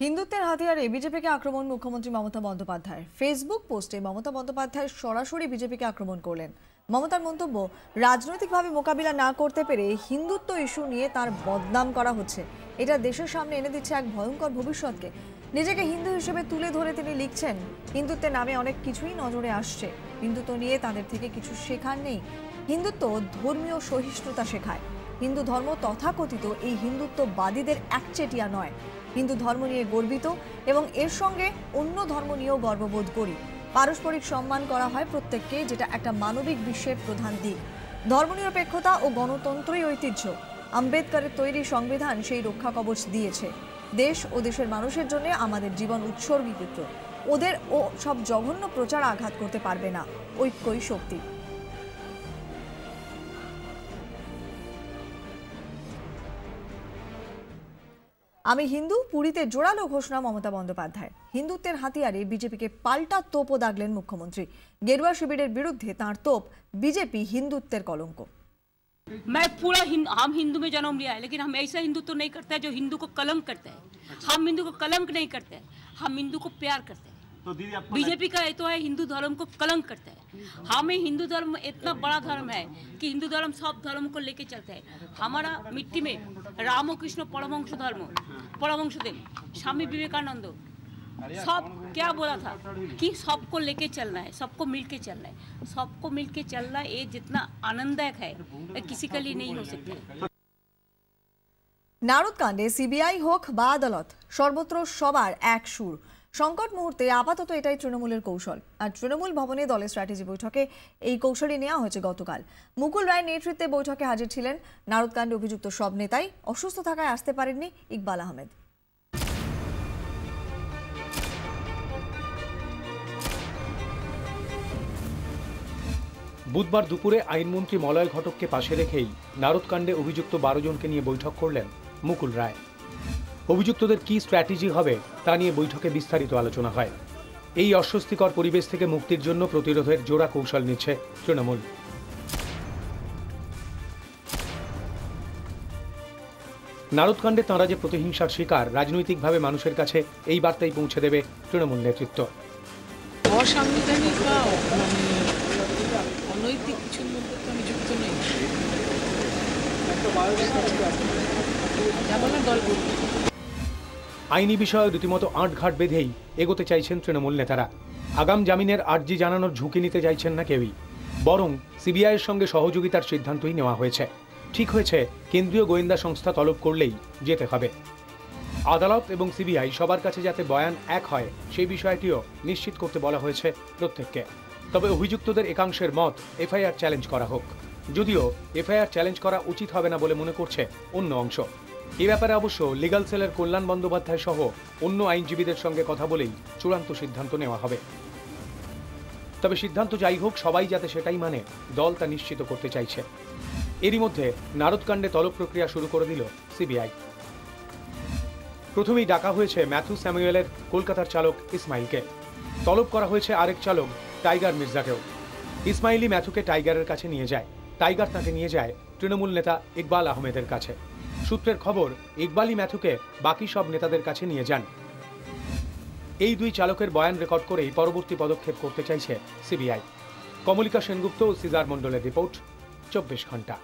হিন্দুত্বের হাতিয়ারে বিজেপিকে আক্রমণ মুখ্যমন্ত্রী মমতা বন্দ্যোপাধ্যায়। ফেসবুক পোস্টে মমতা বন্দ্যোপাধ্যায় সরাসরি বিজেপিকে আক্রমণ করলেন। মমতার মন্তব্য, রাজনৈতিকভাবে মোকাবিলা না করতে পেরে হিন্দুত্ব ইস্যু নিয়ে তার বদনাম করা হচ্ছে। এটা দেশের সামনে এনে দিচ্ছে এক ভয়ঙ্কর ভবিষ্যৎকে। নিজেকে হিন্দু হিসেবে তুলে ধরে তিনি লিখছেন, হিন্দুত্বের নামে অনেক কিছুই নজরে আসছে, হিন্দুত্ব নিয়ে তাদের থেকে কিছু শেখার নেই। হিন্দুত্ব ধর্মীয় সহিষ্ণুতা শেখায়। হিন্দু ধর্ম তথাকথিত এই হিন্দুত্ববাদীদের একচেটিয়া নয়। হিন্দু ধর্ম নিয়ে গর্বিত এবং এর সঙ্গে অন্য ধর্ম নিয়েও গর্ববোধ করি। পারস্পরিক সম্মান করা হয় প্রত্যেককে, যেটা একটা মানবিক বিশ্বের প্রধান দিক। ধর্মনিরপেক্ষতা ও গণতন্ত্রই ঐতিহ্য। আম্বেদকরের তৈরি সংবিধান সেই রক্ষা কবচ দিয়েছে। দেশ ও দেশের মানুষের জন্য আমাদের জীবন উৎসর্গীকৃত। ওদের ও সব জঘন্য প্রচার আঘাত করতে পারবে না। ঐক্যই শক্তি। আমি হিন্দু, পুরীতে জোরালো ঘোষণা মমতা বন্দ্যোপাধ্যায়। হিন্দুত্বের হাতিয়ারে বিজেপিকে পাল্টা তোপও দাগলেন মুখ্যমন্ত্রী। গেরুয়া শিবিরের বিরুদ্ধে তাঁর তোপ, বিজেপি হিন্দুত্বের কলঙ্ক। मैं पूरा हम हिंदू में जन्म लिया है, लेकिन हम ऐसा हिंदुत्व नहीं करते हैं जो हिंदू को कलंक करता है। हम हिंदू को कलंक नहीं करते हैं, हम हिंदू को प्यार करते हैं। तो दीदी, बीजेपी का ये तो है हिंदू धर्म को कलंक करता है। हमें हिंदू धर्म इतना बड़ा धर्म है कि हिंदू धर्म सब धर्म को लेके चलता है। हमारा मिट्टी में रामकृष्ण परमहंस धर्म, परमहंसदेव, स्वामी विवेकानंद सब क्या बोला था कि सबको लेके चलना है, सबको मिलके चलना है। सबको मिलके चलना ये जितना आनंददायक है किसी के लिए नहीं हो सकता। নারদকাণ্ডে সিবিআই হোক বা আদালত, সর্বত্র সবার এক সুর। সংকট মুহূর্তে আপাতত এটাই তৃণমূলের কৌশল। আর তৃণমূল ভবনে দলের স্ট্র্যাটেজি বৈঠকে এই কৌশলই নেওয়া হয়েছে গতকাল। মুকুল রায়ের নেতৃত্বে বৈঠকে হাজির ছিলেন নারদকাণ্ডে অভিযুক্ত সব নেতাই। অসুস্থ থাকায় আসতে পারেননি ইকবাল আহমেদ। বুধবার দুপুরে আইনমন্ত্রী মলয় ঘটককে পাশে রেখেই নারদকাণ্ডে অভিযুক্ত 12 জনকে নিয়ে বৈঠক করলেন মুকুল রায়। অভিযুক্তদের কি স্ট্র্যাটেজি হবে তা নিয়ে বৈঠকে বিস্তারিত আলোচনা হয়। এই অস্বস্তিকর পরিবেশ থেকে মুক্তির জন্য প্রতিরোধের জোড়া কৌশল নিচ্ছে তৃণমূল। নারদকাণ্ডে তাঁরা যে প্রতিহিংসার শিকার, রাজনৈতিকভাবে মানুষের কাছে এই বার্তাই পৌঁছে দেবে তৃণমূল নেতৃত্ব। অসাংবিধানিক বা অনৈতিক কিছুর মধ্যে তো আমি যুক্ত নই। আইনি বিষয়ে রীতিমতো আঁটঘাট বেঁধেই এগোতে চাইছেন তৃণমূল নেতারা। আগাম জামিনের আর্জি জানানোর ঝুঁকি নিতে চাইছেন না কেউই, বরং সিবিআইয়ের সঙ্গে সহযোগিতার সিদ্ধান্তই নেওয়া হয়েছে। ঠিক হয়েছে, কেন্দ্রীয় গোয়েন্দা সংস্থা তলব করলেই যেতে হবে। আদালত এবং সিবিআই সবার কাছে যাতে বয়ান এক হয় সেই বিষয়টিও নিশ্চিত করতে বলা হয়েছে প্রত্যেককে। তবে অভিযুক্তদের একাংশের মত এফআইআর চ্যালেঞ্জ করা হোক, যদিও এফআইআর চ্যালেঞ্জ করা উচিত হবে না বলে মনে করছে অন্য অংশ। এ ব্যাপারে অবশ্য লিগ্যাল সেলের কল্যাণ বন্দ্যোপাধ্যায় সহ অন্য আইনজীবীদের সঙ্গে কথা বলেই চূড়ান্ত সিদ্ধান্ত নেওয়া হবে। তবে সিদ্ধান্ত যাই হোক, সবাই যাতে সেটাই মানে দল তা নিশ্চিত করতে চাইছে। এরই মধ্যে নারদকাণ্ডে তলব প্রক্রিয়া শুরু করে দিল সিবিআই। প্রথমেই ডাকা হয়েছে ম্যাথু স্যামুয়েলের কলকাতার চালক ইসমাইলকে। তলব করা হয়েছে আরেক চালক টাইগার মির্জাকেও। ইসমাইলি ম্যাথুকে টাইগারের কাছে নিয়ে যায়, টাইগার তাকে নিয়ে যায় তৃণমূল নেতা ইকবাল আহমেদের কাছে। সূত্রের খবর, ইকবালই ম্যাথুকে বাকি সব নেতাদের কাছে নিয়ে যান। এই দুই চালকের বয়ান রেকর্ড করেই পরবর্তী পদক্ষেপ করতে চাইছে সিবিআই। কমলিকা সেনগুপ্ত ও সিজার মণ্ডলের রিপোর্ট, 24 ঘন্টা।